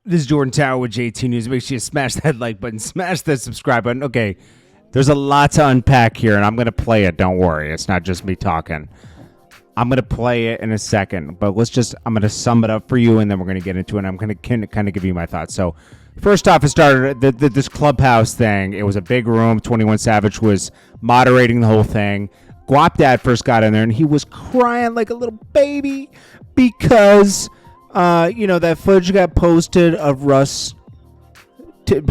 This is Jordan Tower with JT News. Make sure you smash that like button, smash that subscribe button. Okay, there's a lot to unpack here, and I'm going to play it. Don't worry. It's not just me talking. I'm going to play it in a second, but I'm going to sum it up for you, and then we're going to get into it, and I'm going to kind of give you my thoughts. So, first off, it started this Clubhouse thing. It was a big room. 21 Savage was moderating the whole thing. Guapdad first got in there, and he was crying like a little baby because... that footage got posted of Russ putting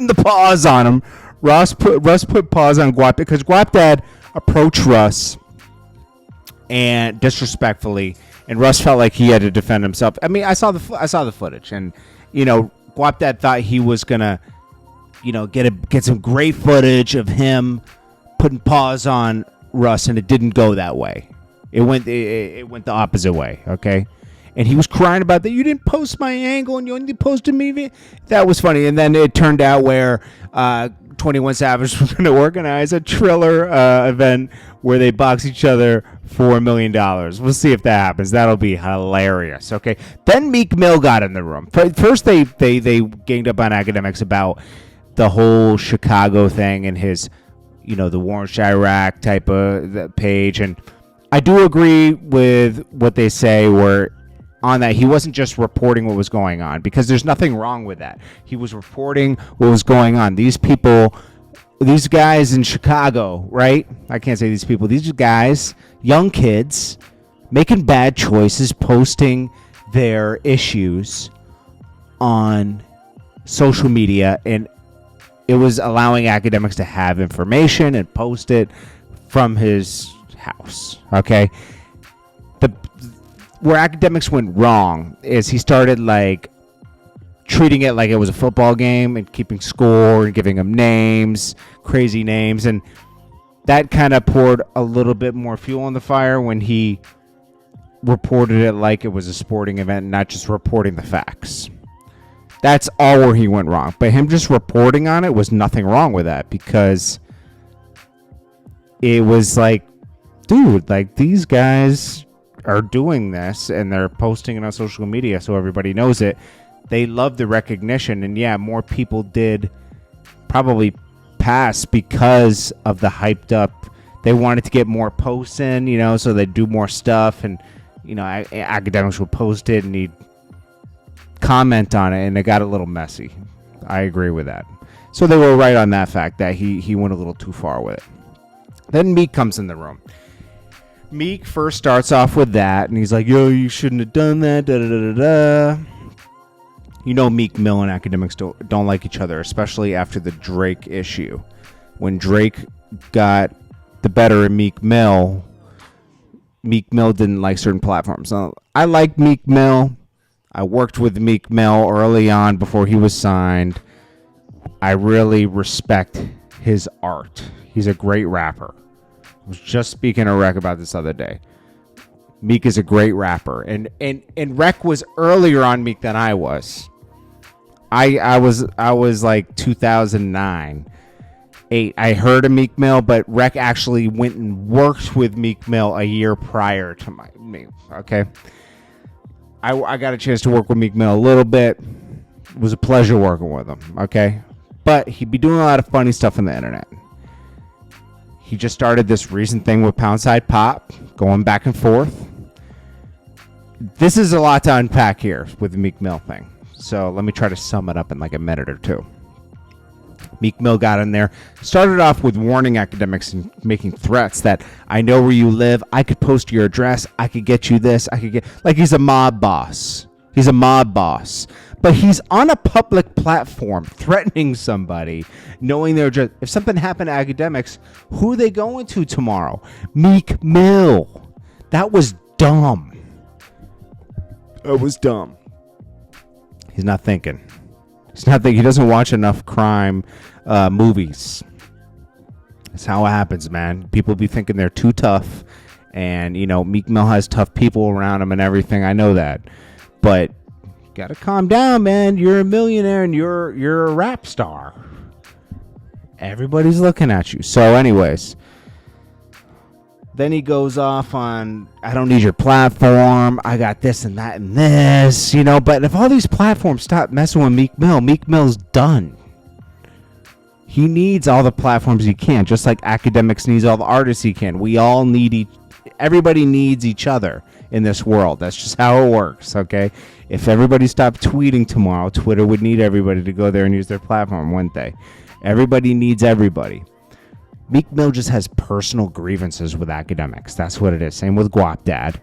the paws on him. Russ put paws on Guap because Guapdad approached Russ and disrespectfully, and Russ felt like he had to defend himself. I mean, I saw the footage, and Guapdad thought he was gonna, get some great footage of him putting paws on Russ, and it didn't go that way. It went the opposite way, okay? And he was crying about that. You didn't post my angle, and you only posted me. That was funny. And then it turned out where 21 Savage was going to organize a Triller event where they box each other for $1 million. We'll see if that happens. That'll be hilarious, okay? Then Meek Mill got in the room. First, they ganged up on Akademiks about the whole Chicago thing and his, the War in Chirac type of page, and I do agree with what they say where on that he wasn't just reporting what was going on, because there's nothing wrong with that. He was reporting what was going on. These guys in Chicago, right? I can't say these people. These guys, young kids, making bad choices, posting their issues on social media, and it was allowing Akademiks to have information and post it from his house. Okay, where Akademiks went wrong is he started treating it like it was a football game and keeping score and giving them crazy names, and that kind of poured a little bit more fuel on the fire when he reported it like it was a sporting event, not just reporting the facts. That's all where he went wrong. But him just reporting on it was nothing wrong with that, because it was dude, these guys are doing this and they're posting it on social media so everybody knows it. They love the recognition, and yeah, more people did probably pass because of the hyped up. They wanted to get more posts in, so they'd do more stuff, and Akademiks would post it and he'd comment on it, and it got a little messy. I agree with that. So they were right on that fact that he went a little too far with it. Then Meek comes in the room. Meek first starts off with that, and he's like, yo, you shouldn't have done that, da-da-da-da-da. Meek Mill and Akademiks don't like each other, especially after the Drake issue. When Drake got the better of Meek Mill didn't like certain platforms. So I like Meek Mill. I worked with Meek Mill early on before he was signed. I really respect his art. He's a great rapper. I was just speaking to Rec about this other day. Meek is a great rapper, and Rec was earlier on Meek than I was. I was like 2009, 8. I heard of Meek Mill, but Rec actually went and worked with Meek Mill a year prior to me. Okay, I got a chance to work with Meek Mill a little bit. It was a pleasure working with him. Okay, but he'd be doing a lot of funny stuff on the internet. He just started this recent thing with Poundside Pop, going back and forth. This is a lot to unpack here with the Meek Mill thing. So let me try to sum it up in a minute or two. Meek Mill got in there, started off with warning Akademiks and making threats that I know where you live. I could post your address. I could get you this. I could get, he's a mob boss. He's a mob boss. But he's on a public platform threatening somebody, knowing their address. If something happened to Akademiks, who are they going to tomorrow? Meek Mill. That was dumb. It was dumb. He's not thinking. He doesn't watch enough crime movies. That's how it happens, man. People be thinking they're too tough, and Meek Mill has tough people around him and everything. I know that, but gotta calm down, man. You're a millionaire and you're a rap star. Everybody's looking at you. So, anyways, Then he goes off on, I don't need your platform. I got this and that and this, you know. But if all these platforms stop messing with Meek Mill's done. He needs all the platforms he can, just like Akademiks needs all the artists he can. We all need everybody needs each other in this world. That's just how it works, okay? If everybody stopped tweeting tomorrow, Twitter would need everybody to go there and use their platform, wouldn't they? Everybody needs everybody. Meek Mill just has personal grievances with Akademiks. That's what it is. Same with Guapdad.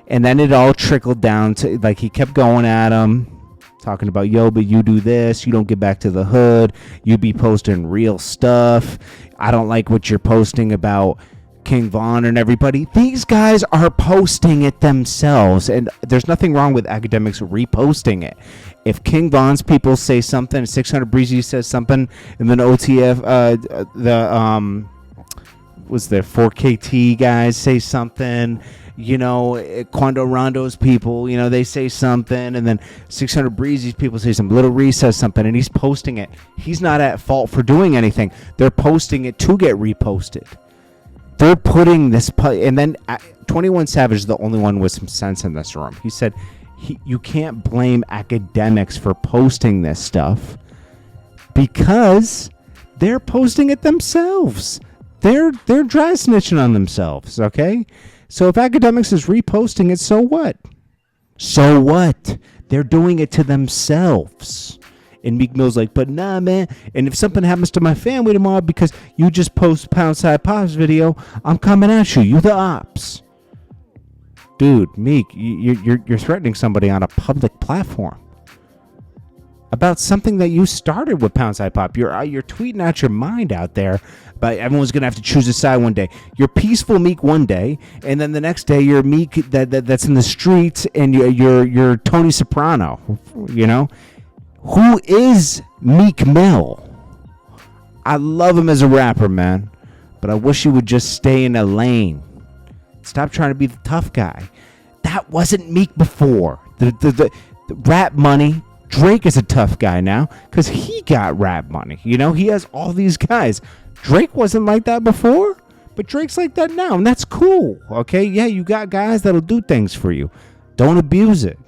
And then it all trickled down to, like, he kept going at him, talking about, yo, but you do this, you don't get back to the hood, you be posting real stuff, I don't like what you're posting about King Von and everybody. These guys are posting it themselves, and there's nothing wrong with Akademiks reposting it. If King Von's people say something, 600 Breezy says something, and then OTF, was the 4KT guys say something, you know, Quando Rondo's people, you know, they say something, and then 600 Breezy's people say something. Little Reese says something, and he's posting it. He's not at fault for doing anything. They're posting it to get reposted. They're putting this, and then 21 Savage is the only one with some sense in this room. He said, you can't blame Akademiks for posting this stuff because they're posting it themselves. They're dry snitching on themselves, okay? So if Akademiks is reposting it, so what? So what? They're doing it to themselves. And Meek Mill's like, but nah, man. And if something happens to my family tomorrow because you just post Poundside Pop's video, I'm coming at you. You the ops. Dude, Meek, you're threatening somebody on a public platform about something that you started with Poundside Pop. You're tweeting out your mind out there, but everyone's gonna have to choose a side one day. You're peaceful Meek one day, and then the next day you're Meek that's in the streets, and you're Tony Soprano. You know, who is Meek Mill? I love him as a rapper, man, but I wish he would just stay in a lane. Stop trying to be the tough guy. That wasn't Meek before. The rap money. Drake is a tough guy now because he got rap money. You know, he has all these guys. Drake wasn't like that before, but Drake's like that now, and that's cool. Okay, yeah, you got guys that'll do things for you. Don't abuse it.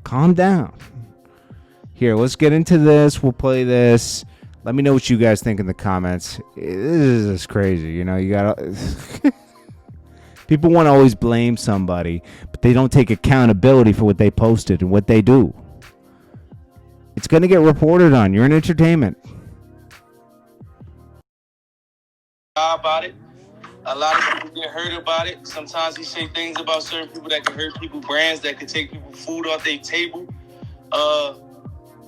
Calm down. Here, let's get into this. We'll play this. Let me know what you guys think in the comments. This is crazy. You know, you got people want to always blame somebody, but they don't take accountability for what they posted and what they do. It's going to get reported on. You're in entertainment. About it. A lot of people get hurt about it. Sometimes he say things about certain people that can hurt people's brands, that could take people food off their table.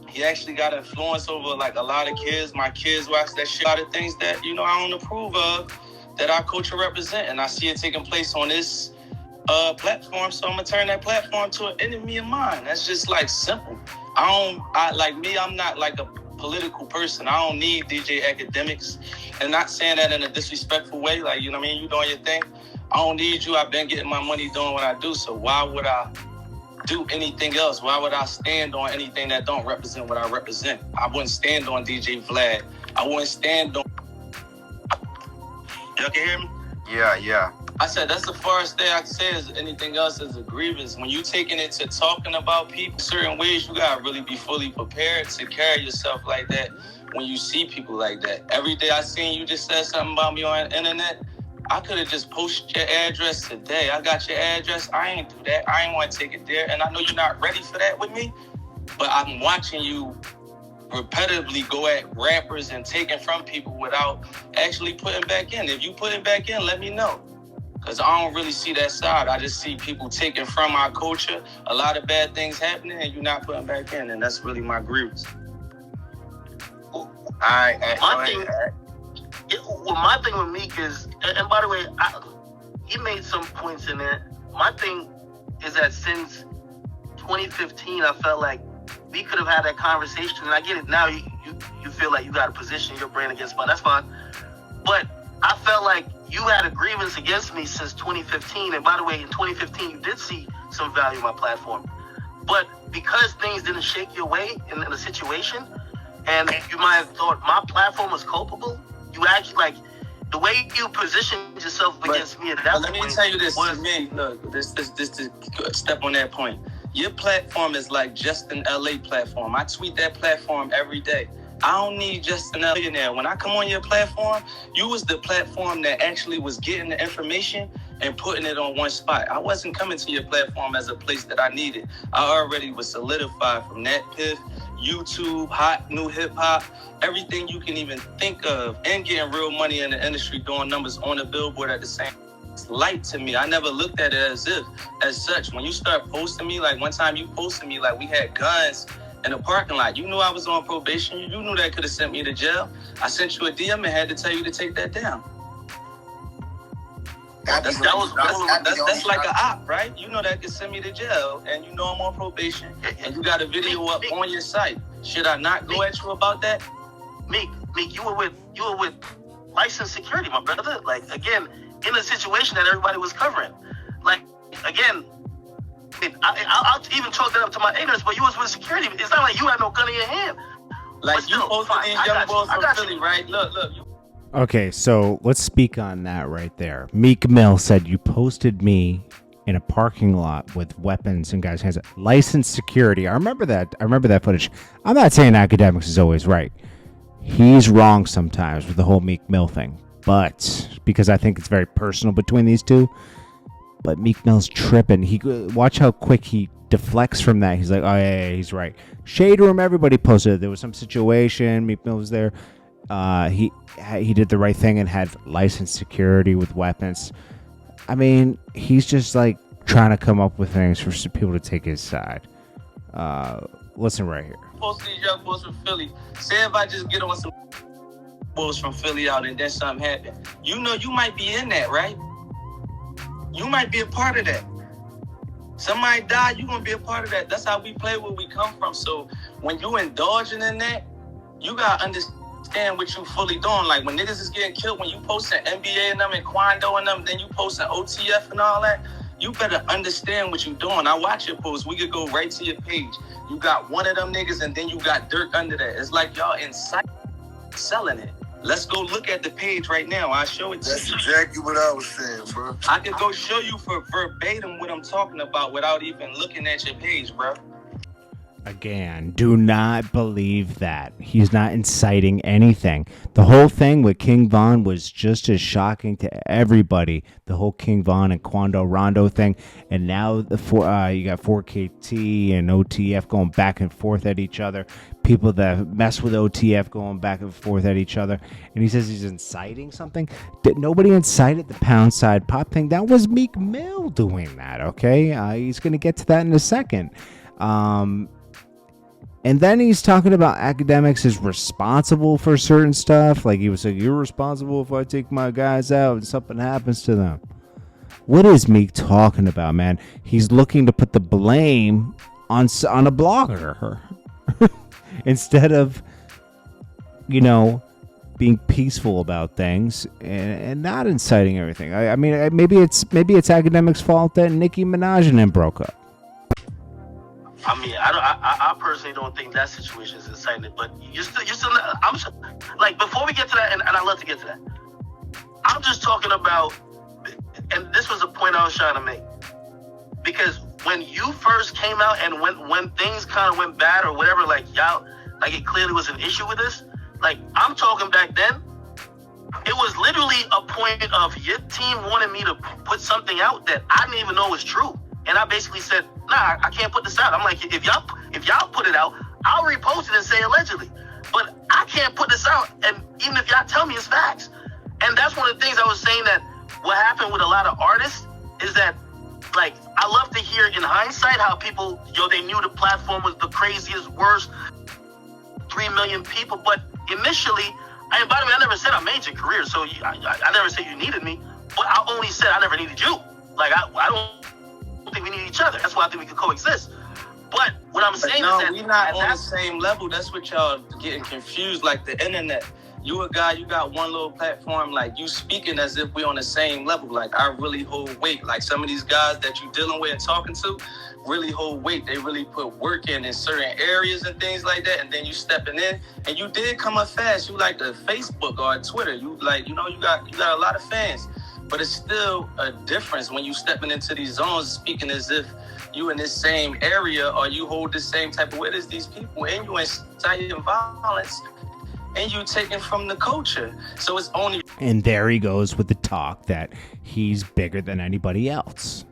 He actually got influence over like a lot of kids. My kids watch that shit. A lot of things that, you know, I don't approve of, that our culture represent, and I see it taking place on this platform. So I'm gonna turn that platform to an enemy of mine. That's just like simple. I'm not like a political person. I don't need DJ Akademiks, and not saying that in a disrespectful way. Like, you know what I mean? You doing your thing. I don't need you. I've been getting my money doing what I do. So why would I do anything else? Why would I stand on anything that don't represent what I represent? I wouldn't stand on DJ Vlad. I wouldn't stand on. Y'all can hear me? Yeah. I said that's the farthest thing I can say. Is anything else is a grievance. When you taking it to talking about people certain ways, you gotta really be fully prepared to carry yourself like that when you see people like that. Every day I seen you just said something about me on the internet, I could have just posted your address today. I got your address. I ain't do that. I ain't want to take it there. And I know you're not ready for that with me, but I'm watching you repetitively go at rappers and taking from people without actually putting back in. If you put it back in, let me know. Because I don't really see that side. I just see people taking from our culture, a lot of bad things happening, and you're not putting back in, and that's really my grievance. My thing with Meek is, and by the way, he made some points in there. My thing is that since 2015, I felt like we could have had that conversation, and I get it now. You feel like you got to position your brand against mine. That's fine. But I felt like you had a grievance against me since 2015. And by the way, in 2015, you did see some value in my platform. But because things didn't shake your way in the situation, and you might have thought my platform was culpable, you actually, like, the way you positioned yourself against me at that point. Let me tell you this, to me, look, this step on that point. Your platform is like just an LA platform. I tweet that platform every day. I don't need just an millionaire. When I come on your platform, you was the platform that actually was getting the information and putting it on one spot. I wasn't coming to your platform as a place that I needed. I already was solidified from that piff, YouTube, hot new hip hop, everything you can even think of, and getting real money in the industry, doing numbers on the billboard at the same time. It's light to me. I never looked at it as such. When you start posting me, like one time you posted me like we had guns in the parking lot. You knew I was on probation. You knew that could have sent me to jail. I sent you a DM and had to tell you to take that down. That's like an op, right? You know that could send me to jail, and you know I'm on probation, and you got a video up on your site. Should I not go at you about that? Meek, you were with licensed security, my brother. Like, again, in a situation that everybody was covering. Like, again, I'll even chalk that up to my ignorance, but you was with security. It's not like you had no gun in your hand. Like, still, you posted these young boys from Philly, right? Look. Okay, so let's speak on that right there. Meek Mill said you posted me in a parking lot with weapons in guys' hands. Licensed security. I remember that footage. I'm not saying Akademiks is always right. He's wrong sometimes with the whole Meek Mill thing. But because I think it's very personal between these two. But Meek Mill's tripping. Watch how quick he deflects from that. He's like, oh yeah, he's right. Shade Room, everybody posted it. There was some situation. Meek Mill was there. He did the right thing and had licensed security with weapons. I mean, he's just like trying to come up with things for people to take his side. Listen right here. Post these young boys from Philly. Say if I just get on some boys from Philly out and then something happen. You know you might be in that, right? You might be a part of that. Somebody die, you gonna be a part of that. That's how we play where we come from. So when you indulging in that, you gotta understand what you fully doing. Like when niggas is getting killed, when you posting NBA and them and Quando and them, then you posting OTF and all that, you better understand what you doing. I watch your posts. We could go right to your page. You got one of them niggas and then you got Dirk under that. It's like y'all inside selling it. Let's go look at the page right now. I'll show it to you. That's exactly what I was saying, bro. I could go show you for verbatim what I'm talking about without even looking at your page, bro. Again, do not believe that. He's not inciting anything. The whole thing with King Von was just as shocking to everybody. The whole King Von and Quando Rondo thing. And now you got 4KT and OTF going back and forth at each other. People that mess with OTF going back and forth at each other. And he says he's inciting something. Nobody incited the pound side pop thing. That was Meek Mill doing that, okay? He's going to get to that in a second. And then he's talking about Akademiks is responsible for certain stuff. Like he was like, you're responsible if I take my guys out and something happens to them. What is Meek talking about, man? He's looking to put the blame on a blogger instead of, being peaceful about things and not inciting everything. I mean, maybe it's Akademiks' fault that Nicki Minaj and him broke up. I mean, I personally don't think that situation is inciting, but you're still. I'm just, like, before we get to that, and I'd love to get to that. I'm just talking about, and this was a point I was trying to make, because when you first came out and when things kind of went bad or whatever, like y'all, like it clearly was an issue with this. Like I'm talking back then, it was literally a point of your team wanted me to put something out that I didn't even know was true. And I basically said, nah, I can't put this out. I'm like, if y'all put it out, I'll repost it and say allegedly. But I can't put this out, and even if y'all tell me it's facts. And that's one of the things I was saying, that what happened with a lot of artists is that, like, I love to hear in hindsight how people, they knew the platform was the craziest, worst, 3 million people. But initially, and by the way, I never said I made your career, so I never said you needed me. But I only said I never needed you. Like, I don't think we need each other. That's why I think we can coexist. But what I'm saying is that we're not on the same level. That's what y'all getting confused. Like the internet, You a guy, you got one little platform, like you speaking as if we on the same level. Like I really hold weight. Like some of these guys that you dealing with and talking to really hold weight. They really put work in certain areas and things like that. And then you stepping in, and you did come up fast. You like the Facebook or Twitter. You like, you got a lot of fans. But it's still a difference when you stepping into these zones, speaking as if you in this same area or you hold the same type of weight as these people, and you inciting violence, and you taking from the culture. So it's only... And there he goes with the talk that he's bigger than anybody else.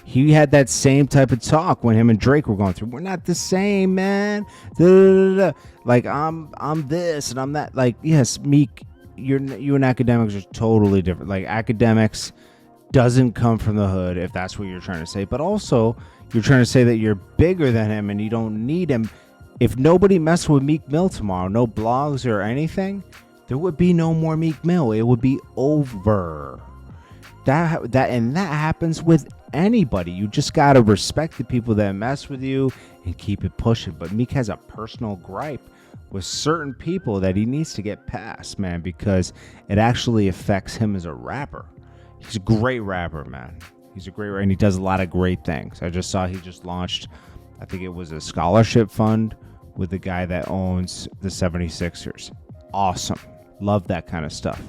He had that same type of talk when him and Drake were going through. We're not the same, man. Da, da, da, da. Like I'm this and I'm that. Like, yes, Meek, you and Akademiks are totally different. Like Akademiks doesn't come from the hood, if that's what you're trying to say. But also, you're trying to say that you're bigger than him and you don't need him. If nobody messed with Meek Mill tomorrow, no blogs or anything, there would be no more Meek Mill. It would be over. That happens with anybody. You just gotta respect the people that mess with you and keep it pushing. But Meek has a personal gripe with certain people that he needs to get past, man, because it actually affects him as a rapper. He's a great rapper, man. He's a great rapper, and he does a lot of great things. I just saw he just launched, I think it was a scholarship fund with the guy that owns the 76ers. Awesome. Love that kind of stuff.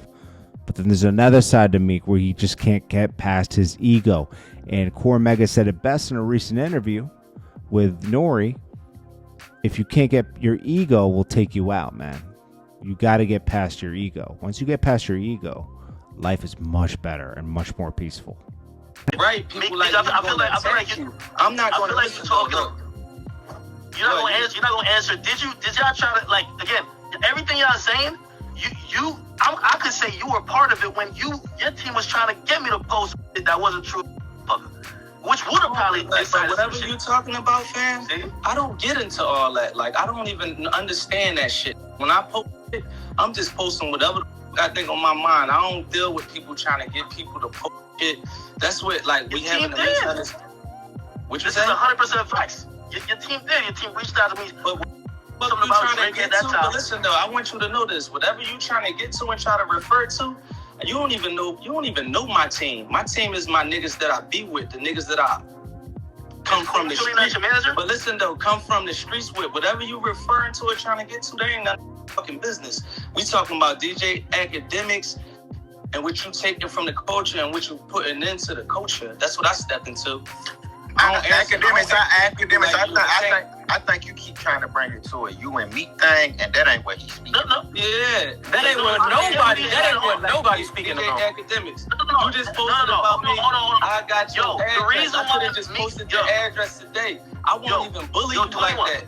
But then there's another side to Meek where he just can't get past his ego. And Core Mega said it best in a recent interview with Nori. If you can't get your ego, will take you out, man. You got to get past your ego. Once you get past your ego, life is much better and much more peaceful. Right, people Meek, I feel like you. I'm not going to listen to you. You're not gonna answer. Did y'all try to, like, again, everything y'all saying? I could say you were part of it when your team was trying to get me to post that wasn't true, which would have probably. But whatever you talking about, fam, I don't get into all that. Like, I don't even understand that shit. When I post it, I'm just posting whatever I think on my mind. I don't deal with people trying to get people to post shit. That's what, like, we having a misunderstanding. What you say? This is 100% facts. Your team did. Your team reached out to me. But you trying to get to, but listen though, I want you to know this. Whatever you trying to get to and try to refer to, you don't even know my team. My team is my niggas that I be with, the niggas that I come from the streets. But listen though, come from the streets with. Whatever you referring to or trying to get to, there ain't none fucking business. We talking about DJ Akademiks and what you taking from the culture and what you putting into the culture. That's what I stepped into. Akademiks, I think you keep trying to bring it to a you and me thing, and that ain't what he's speaking. No. Yeah, that ain't what nobody speaking about. Akademiks. You just posted about me. Hold on. I got your address. The reason I could have just posted your address today. I won't even bully you like that.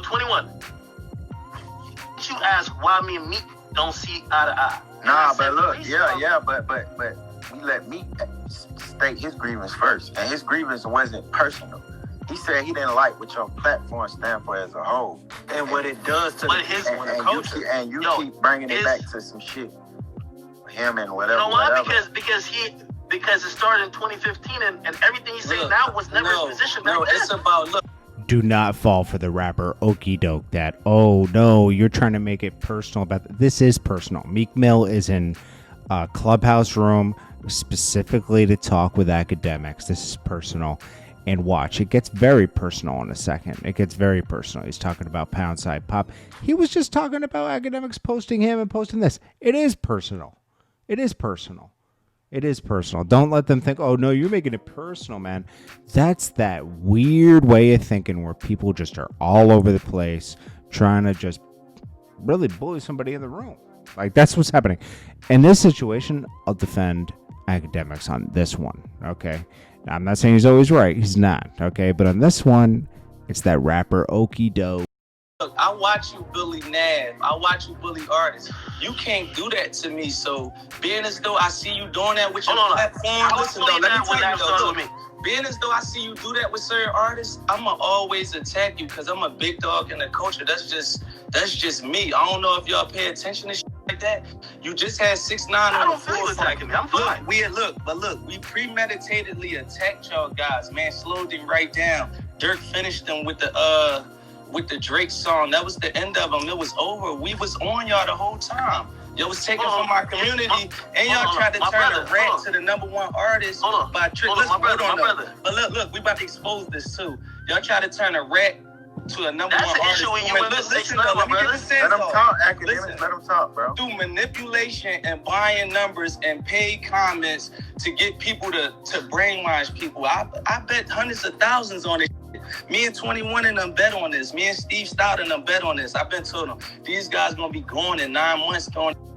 21. You ask why me and Meek don't see eye to eye. Nah, but look, but we let Meek state his grievance first, and his grievance wasn't personal. He said he didn't like what your platform stand for as a whole, and what it does to the culture. You keep bringing it back to some shit, him and whatever. You know why? Because it started in 2015, and everything he's saying now was never his position. No, it's about look. Do not fall for the rapper okey doke that, oh no, you're trying to make it personal. This is personal. Meek Mill is in a Clubhouse room specifically to talk with Akademiks. This is personal. And watch, it gets very personal in a second. It gets very personal. He's talking about Pound Side Pop. He was just talking about Akademiks posting him and posting this. It is personal. It is personal. It is personal. Don't let them think, oh no, you're making it personal, man. That's that weird way of thinking where people just are all over the place trying to just really bully somebody in the room. Like, that's what's happening. In this situation, I'll defend Akademiks on this one, okay? Now, I'm not saying he's always right. He's not, okay? But on this one, it's that rapper okey doke. Look, I watch you bully Nav. I watch you bully artists. You can't do that to me. So being as though I see you doing that with your platform, listen though, let me tell you though, look, being as though I see you do that with certain artists, I'ma always attack you because I'm a big dog in the culture. That's just me. I don't know if y'all pay attention to shit like that. You just had 6ix9ine. I don't feel you attacking me. I'm fine. We premeditatedly attacked y'all guys. Man, slowed him right down. Dirk finished them with the with the Drake song. That was the end of them. It was over. We was on y'all the whole time. Y'all was taken from our community, and y'all tried to turn a rat to the #1 artist by trick. My brother. But look, we about to expose this too. Y'all try to turn a rat to a #1 artist. That's the issue when you in this Listen, let them talk, academics. Let them talk, bro. Through manipulation and buying numbers and paid comments to get people to brainwash people. I bet hundreds of thousands on it. Me and 21 and them bet on this. Me and Steve Stout and them bet on this. I've been told them these guys gonna be going in 9 months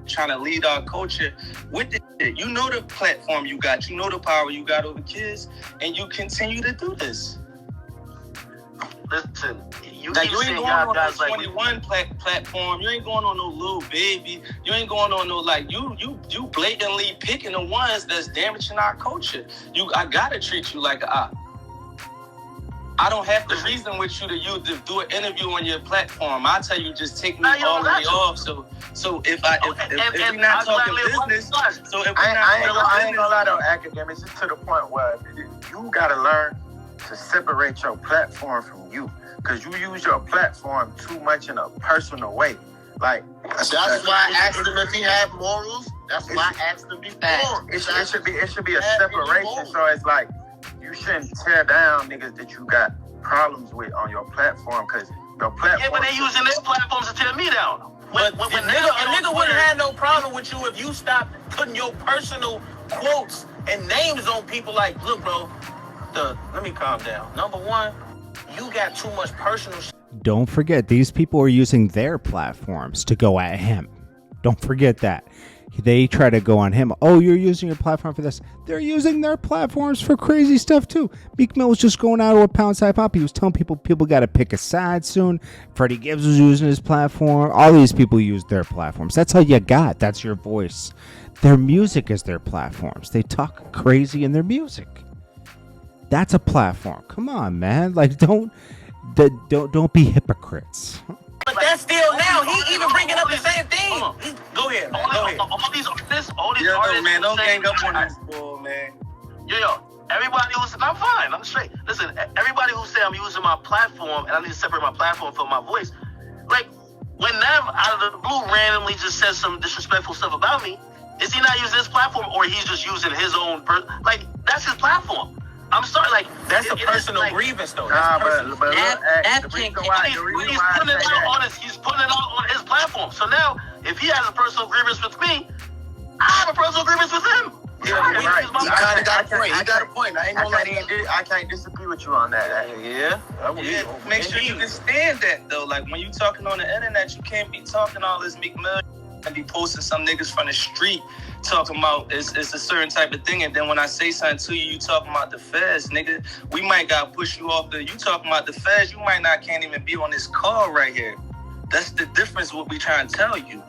trying to lead our culture with this shit. You know the platform you got. You know the power you got over kids, and you continue to do this. Listen, you ain't keep saying going on guys no like 21 platform. You ain't going on no little baby. You ain't going on no like you blatantly picking the ones that's damaging our culture. I gotta treat you like a. I don't have to reason with you to do an interview on your platform. I tell you, just take me all the way off. So if we're not talking business, I ain't gonna lie though, academics. It's to the point where you gotta learn to separate your platform from you, because you use your platform too much in a personal way. Like that's why I asked him if he had morals. That's why I asked him before. It should be a separation. So it's like, you shouldn't tear down niggas that you got problems with on your platform, because your platform. Yeah, but they using their platforms to tear me down. When a nigga wouldn't have no problem with you if you stopped putting your personal quotes and names on people. Like, look, bro, let me calm down. #1, you got too much personal shit. Don't forget, these people are using their platforms to go at him. Don't forget that. They try to go on him. Oh, you're using your platform for this. They're using their platforms for crazy stuff too. Meek Mill was just going out to a pound side pop. He was telling people got to pick a side soon. Freddie Gibbs was using his platform. All these people use their platforms. That's all you got. That's your voice. Their music is their platforms. They talk crazy in their music. That's a platform. Come on, man. Like, don't be hypocrites. But that's still now. He even bringing up the same thing. Go ahead, man. Go ahead. All these artists, man, don't gang up on this bull, man. Yo, everybody who's, I'm fine, I'm straight. Listen, everybody who say I'm using my platform and I need to separate my platform from my voice, like, when Nav out of the blue randomly just says some disrespectful stuff about me, is he not using his platform, or he's just using his own like, that's his platform. I'm sorry, like, that's a personal grievance, though. Nah, but he's putting it out on his platform. So now, if he has a personal grievance with me, I have a personal grievance with him. Yeah, right. He kind of got a point. He got a point. I can't disagree with you on that. Yeah. Make sure you can stand that, though. Like, when you talking on the internet, you can't be talking all this Meek Mill and be posting some niggas from the street talking about it's a certain type of thing, and then when I say something to you, you talking about the feds, nigga. We might gotta push you off you talking about the feds, you might not can't even be on this call right here. That's the difference what we trying to tell you.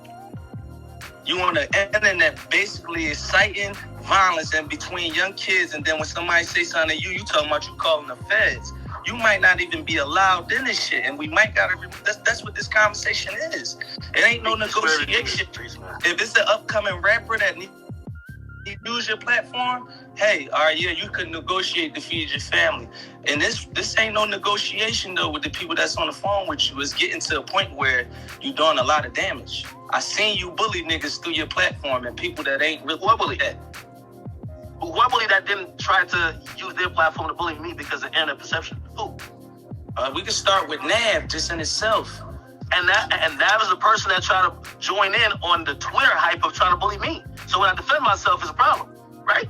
You on the internet basically inciting violence in between young kids, and then when somebody say something to you talking about you calling the feds. You might not even be allowed in this shit, and we might gotta. That's what this conversation is. It ain't no negotiation. If it's an upcoming rapper that needs to use your platform, hey, all right, yeah, you could negotiate to feed your family. And this ain't no negotiation though with the people that's on the phone with you. It's getting to a point where you're doing a lot of damage. I seen you bully niggas through your platform, and people that ain't really bully that. Who I bully that didn't try to use their platform to bully me because of internet perception? Who? We can start with Nav just in itself. And Nav is the person that tried to join in on the Twitter hype of trying to bully me. So when I defend myself, it's a problem, right?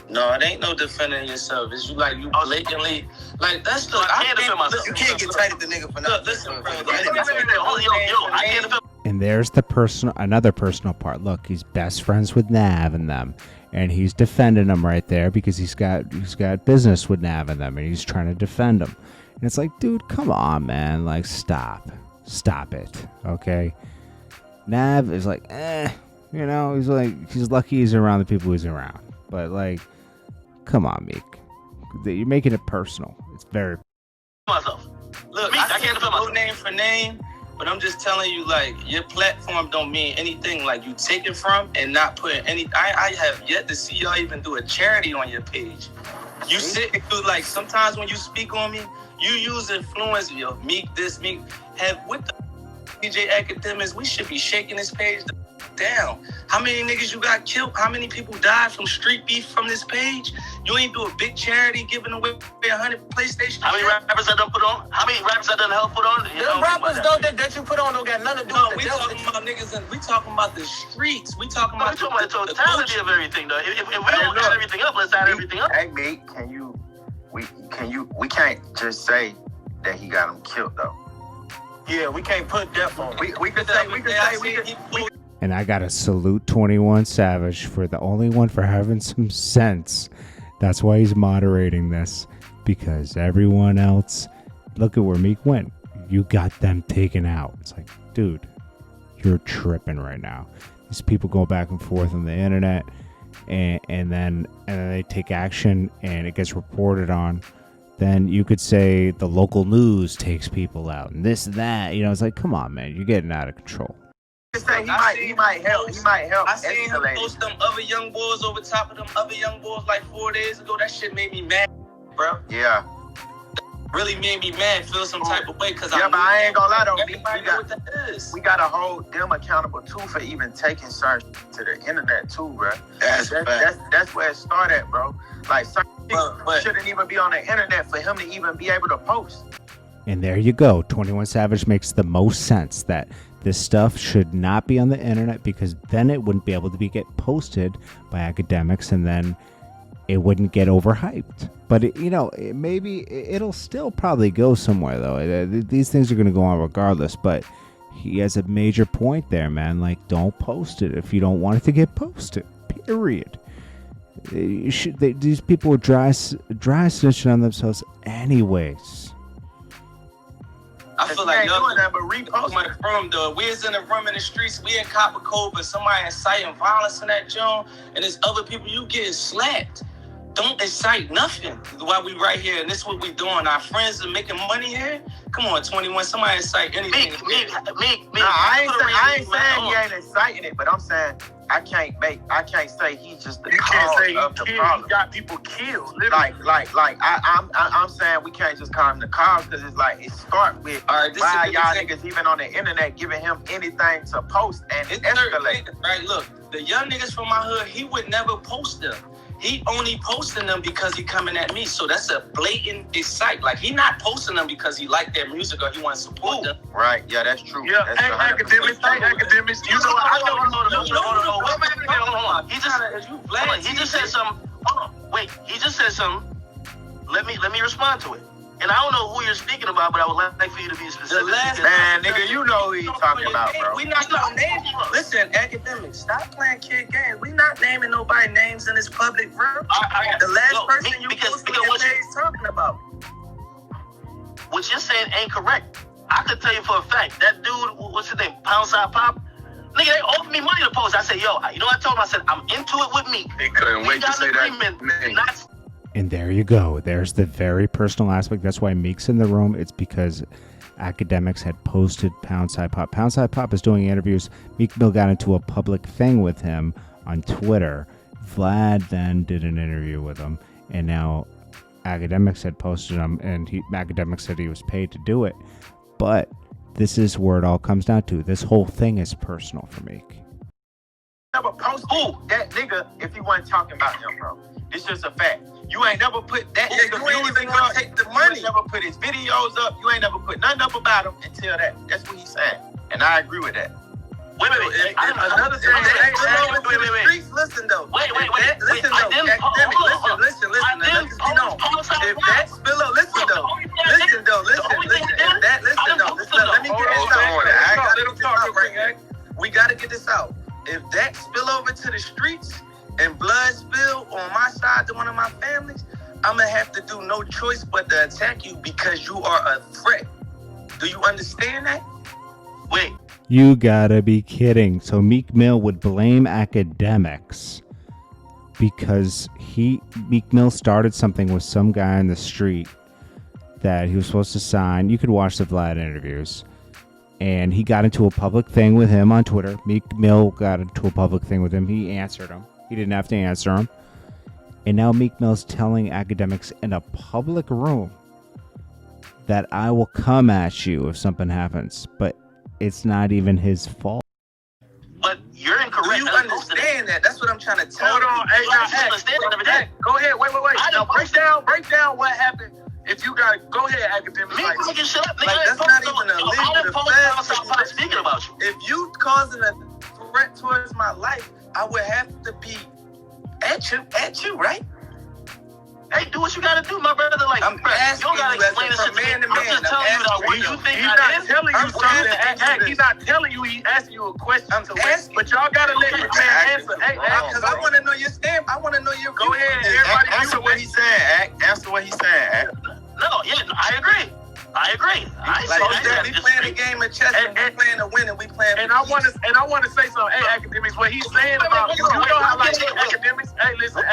No, it ain't no defending yourself. It's you blatantly, like, that's the. I can't defend myself. You can't get tight at the nigga for nothing. Listen, bro. I can't defend. And there's another personal part. Look, he's best friends with Nav and them. And he's defending them right there because he's got business with Nav and them, and he's trying to defend them. And it's like, dude, come on, man. Like, stop it, okay? Nav is like, he's like, he's lucky he's around the people he's around. But, like, come on, Meek. You're making it personal. It's very... myself. Look, Meek, I can't go name for name, but I'm just telling you, like, your platform don't mean anything. Like, you take it from and not putting any... I have yet to see y'all even do a charity on your page. You sit and do, like, sometimes when you speak on me, You use influence, yo, Meek this, Meek have with the DJ Akademiks. We should be shaking this page down. How many niggas you got killed? How many people died from street beef from this page? You ain't do a big charity giving away 100 PlayStation. How many rappers I done put on? How many rappers I done help put on? The rappers though that you put on don't got nothing to do with we talking about niggas and we talking about the streets. We talking about the totality of everything though. If we don't add everything up, let's add everything up. Hey, Meek, we can't just say that he got him killed though. Yeah, we can't put death on it. We could say. And I gotta salute 21 Savage for the only one for having some sense. That's why he's moderating this, because everyone else, look at where Meek went. You got them taken out. It's like, dude, you're tripping right now. These people go back and forth on the internet, and then they take action, and it gets reported on. Then you could say the local news takes people out, and this and that. You know, it's like, come on, man, you're getting out of control. He might help. I seen him post them other young boys over top of them other young boys like 4 days ago. That shit made me mad, bro. Yeah. Really made me mad, feel some type of way, because but I ain't gonna lie though, we gotta hold them accountable too for even taking certain to the internet too, bro. That's where it started, bro. Like certain shouldn't even be on the internet for him to even be able to post. And there you go. 21 Savage makes the most sense that this stuff should not be on the internet, because then it wouldn't be able to get posted by Akademiks, and then it wouldn't get overhyped. But maybe it'll still probably go somewhere though. These things are going to go on regardless. But he has a major point there, man. Like, don't post it if you don't want it to get posted. Period. These people are dry snitching on themselves anyways. I feel like doing that, but repost my room though. We is in the room in the streets. We in Copper Cove, but somebody inciting violence in that joint, and there's other people you getting slapped. Don't incite nothing while we right here, and this is what we doing. Our friends are making money here. Come on, 21. Somebody incite anything. Meek. Nah, I ain't saying he ain't inciting it, but I'm saying I can't say he's just the cause of the problem. He got people killed. Literally. Like I'm saying we can't just call him the cause, because it's like it start with why y'all niggas even on the internet giving him anything to post, and it's escalating. Right, look, the young niggas from my hood, he would never post them. He only posting them because he coming at me. So that's a blatant incite. Like, he not posting them because he like their music or he want to support them. Right, yeah, that's true. Yeah, that's Akademiks. You know what? Hold on. He just said something. Hold on. Wait, he just said something. Let me respond to it. And I don't know who you're speaking about, but I would like for you to be specific. Man, nigga, you know who you talking about, bro. We not gonna name. Listen, Akademiks, stop playing kid games. We not naming nobody names in this public room. The last person you posted your page talking about. What you're saying ain't correct. I could tell you for a fact, that dude, what's his name, Pound Side Pop? Nigga, they offered me money to post. I said, yo, you know what I told him? I said, I'm into it with me. He couldn't wait to say that. And there you go. There's the very personal aspect. That's why Meek's in the room. It's because Akademiks had posted Pound Side Pop. Pound Side Pop is doing interviews. Meek Mill got into a public thing with him on Twitter. Vlad then did an interview with him. And now Akademiks had posted him, and Akademiks said he was paid to do it. But this is where it all comes down to. This whole thing is personal for Meek. Never posted that nigga if he wasn't talking about him, bro. It's just a fact. You ain't never put that nigga music up. Take the money. You ain't never put his videos up. You ain't never put nothing up about him until that. That's what he's saying. And I agree with that. Wait. Another thing. Wait. Listen though. Wait. Listen though. Akademiks, listen. If that spill up, listen though. If that, listen though. Let me get this out. We gotta get this out. If that spill over to the streets and blood spill on my side to one of my families, I'm gonna have to do no choice but to attack you because you are a threat. Do you understand that? Wait. You gotta be kidding. So Meek Mill would blame Akademiks because Meek Mill started something with some guy in the street that he was supposed to sign. You could watch the Vlad interviews. And he got into a public thing with him on Twitter. Meek Mill got into a public thing with him. He answered him. He didn't have to answer him. And now Meek Mill's telling Akademiks in a public room that I will come at you if something happens, but it's not even his fault. But you're incorrect. Do you understand that? That's what I'm trying to tell you. Hold on, hey, go ahead, wait. Now break down what happened. If you got, go ahead, Akademiks. Me making shit up, nigga. Like, that's not even a legal I'm speaking about you. If you causing a threat towards my life, I would have to be at you, right? Hey, do what you gotta do, my brother. Like, I'm bro, you asking don't gotta you as explain a this shit to me. man to I'm man. just telling you that what you think He's I not is. telling you I'm something. asking He's not telling you. He's asking you a question. I'm asking. But y'all gotta let your man answer. Hey, Because I want to know your stand. I want to know your Go ahead, everybody. Answer what he's saying. Answer what he's saying. No, yeah, I agree. I Like, we playing a game of chess and we playing to win and we playing. And I want to say something. Hey, Akademiks, what he's saying about you know how like Akademiks. Hey, listen,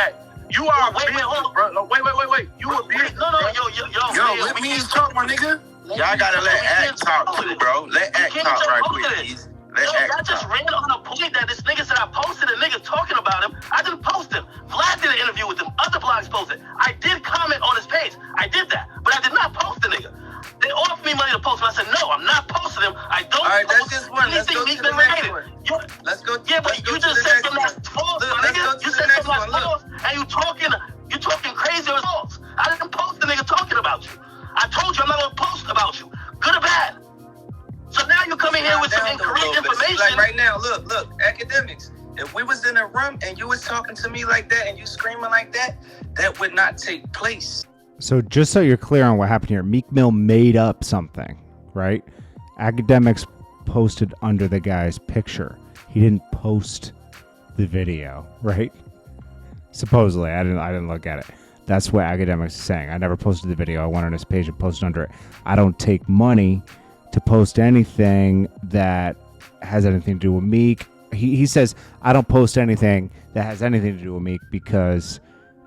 you are a business, bro. Wait. You a business. No, Yo, let me talk, my nigga. Y'all gotta let Act talk too, bro. Let Act talk right quick, please. Let Act I just talk. ran on a point that this nigga said I posted a nigga talking about him. I didn't post him. Vlad did an interview with him. Other blogs posted. I did comment on his page. I did that. But I did not post the nigga. They offered me money to post him. I said, no, I'm not posting him. I don't All right, that's post just one. Let's go to the next one. Let's go. Yeah, but you just said something that's false, my nigga. You said something that's false, and you talking crazy results. I didn't post the nigga talking about you. I told you I'm not gonna post about you, good or bad. So now you come in here with some incorrect information. Like right now, look, Akademiks. If we was in a room and you was talking to me like that and you screaming like that, that would not take place. So just so you're clear on what happened here, Meek Mill made up something, right? Akademiks posted under the guy's picture. He didn't post the video, right? Supposedly, I didn't look at it. That's what Akademiks is saying. I never posted the video. I went on his page and posted under it. I don't take money to post anything that has anything to do with Meek. He says, I don't post anything that has anything to do with Meek because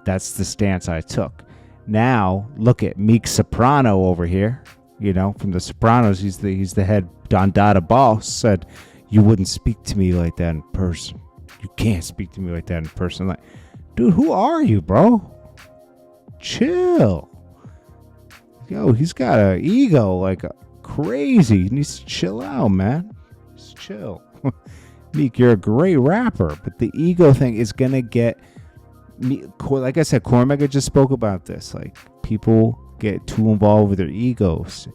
that's the stance I took. Now, look at Meek Soprano over here, from The Sopranos. He's the head Don Dada boss, said, you wouldn't speak to me like that in person. You can't speak to me like that in person. Like, dude, who are you, bro? Chill. Yo, he's got an ego like crazy. He needs to chill out, man. Just chill. Meek, you're a great rapper, but the ego thing is going to get me. Like I said, Cormega just spoke about this. Like, people get too involved with their egos,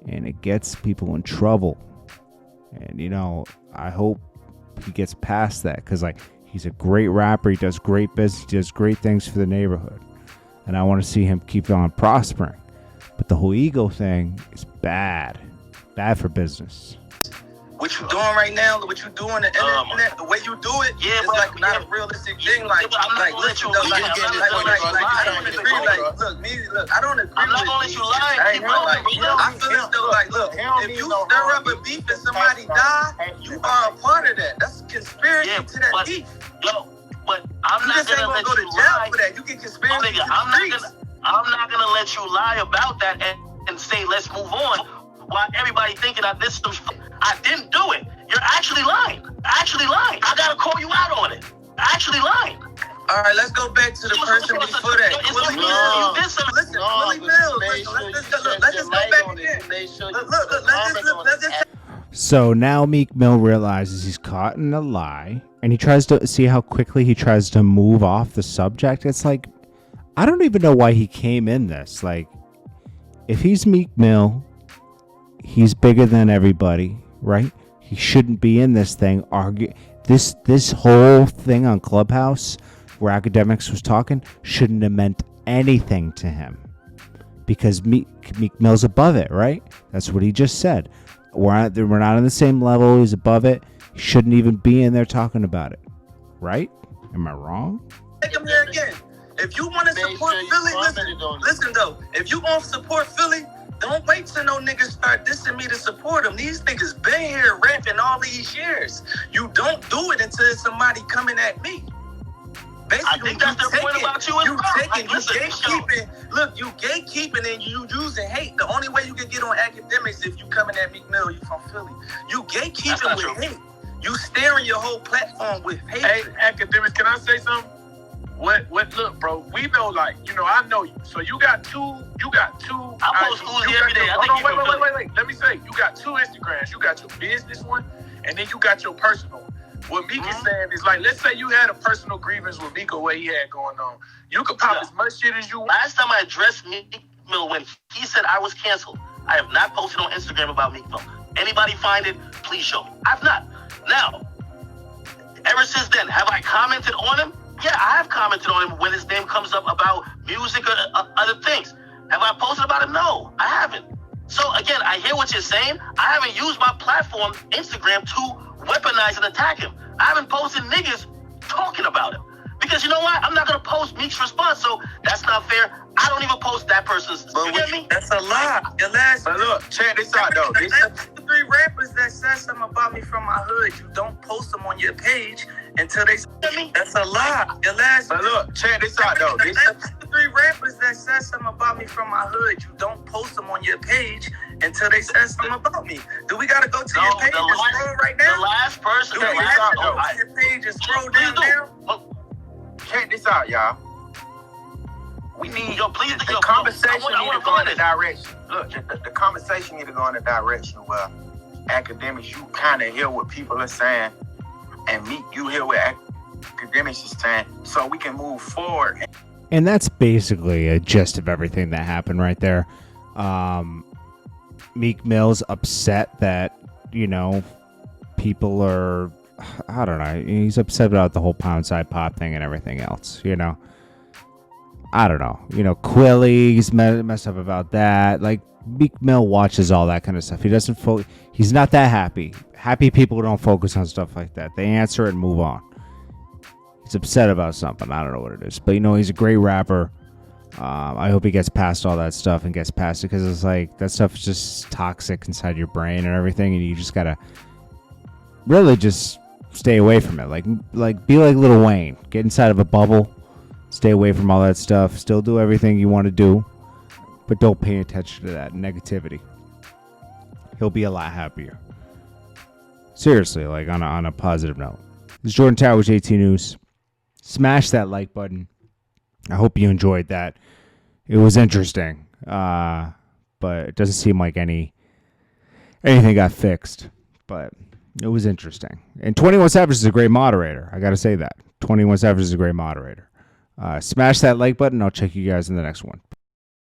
and it gets people in trouble. And, I hope he gets past that because, like, he's a great rapper. He does great business. He does great things for the neighborhood. And I want to see him keep on prospering. But the whole ego thing is bad. Bad for business. What you doing right now, what you doing on the internet, the way you do it, is like not a realistic thing. Like, listen, though, I don't agree. Look, I don't agree. I'm not gonna let you lie. I feel as though, like, look, if you stir up a beef and somebody die, you are a part of that. That's a conspiracy to that beef. Yo, but I'm not gonna let you lie. For that. You get conspiracy. I'm not gonna let you lie about that and say let's move on. While everybody thinking that this is I didn't do it. You're actually lying. I gotta call you out on it. Actually lying. All right, let's go back to the person before that. Willie Mills. Let's just go back again. Let's just. So now Meek Mill realizes he's caught in a lie, and he tries to see how quickly he tries to move off the subject. It's like, I don't even know why he came in this. Like, if he's Meek Mill, he's bigger than everybody, right? He shouldn't be in this thing. This whole thing on Clubhouse where Akademiks was talking shouldn't have meant anything to him because Meek Mill's above it, right? That's what he just said. We're not on the same level. He's above it. He shouldn't even be in there talking about it, right? Am I wrong? Take him there again. If you want to support Philly, listen though. If you want to support Philly, don't wait till no niggas start dissing me to support them. These niggas been here rapping all these years. You don't do it until somebody coming at me. Basically, I think that's their point about you as well. Gatekeeping. Look, you gatekeeping and you using hate. The only way you can get on Akademiks if you coming at Meek Mill, you from Philly. You gatekeeping with hate. You staring your whole platform with hate. Hey, Akademiks, can I say something? What look, bro, we know, like, you know, I know you. So you got two I post Uzi every day. Wait. Let me say, you got two Instagrams. You got your business one, and then you got your personal one. What Meek is saying is, like, let's say you had a personal grievance with Meek or what he had going on. You could pop as much shit as you want. Last time I addressed Meek Mill when he said I was canceled, I have not posted on Instagram about Meek Mill. Anybody find it, please show me. I've not. Now, ever since then, have I commented on him? Yeah, I have commented on him when his name comes up about music or other things. Have I posted about him? No, I haven't. So again, I hear what you're saying. I haven't used my platform, Instagram, to weaponize and attack him. I haven't posted niggas talking about him. Because you know what? I'm not going to post Meek's response, so that's not fair. I don't even post that person's. You get me? That's a lie. But look, check this out, though. The 3 rappers that said something about me from my hood, you don't post them on your page until they. That's a lie. But look, check this out, though. The 3 rappers that said something about me from my hood, you don't post them on your page until they said something about me. Do we gotta go to your page and scroll right now? The last person Do we have to go to your page and scroll down now? Check this out, y'all. We need the I conversation wanna need to go in find a it. direction. Look, the conversation need to go in a direction where academics, you kind of hear what people are saying, and Meek, you hear what academics is saying, so we can move forward. And that's basically a gist of everything that happened right there. Meek Mill's upset that, you know, people are, I don't know, he's upset about the whole Pound Side Pop thing and everything else, you know. I don't know. You know, Quilly's messed up about that. Like, Meek Mill watches all that kind of stuff. He doesn't he's not that happy. Happy people don't focus on stuff like that. They answer it and move on. He's upset about something. I don't know what it is. But, you know, he's a great rapper. I hope he gets past all that stuff and gets past it, because it's like that stuff is just toxic inside your brain and everything, and you just gotta really just stay away from it. Like be like Lil Wayne. Get inside of a bubble. Stay away from all that stuff. Still do everything you want to do, but don't pay attention to that negativity. He'll be a lot happier. Seriously, like on a positive note. This is Jordan Tower with JT News. Smash that like button. I hope you enjoyed that. It was interesting, but it doesn't seem like anything got fixed. But it was interesting. And 21 Savage is a great moderator. I got to say that. 21 Savage is a great moderator. Smash that like button. I'll check you guys in the next one.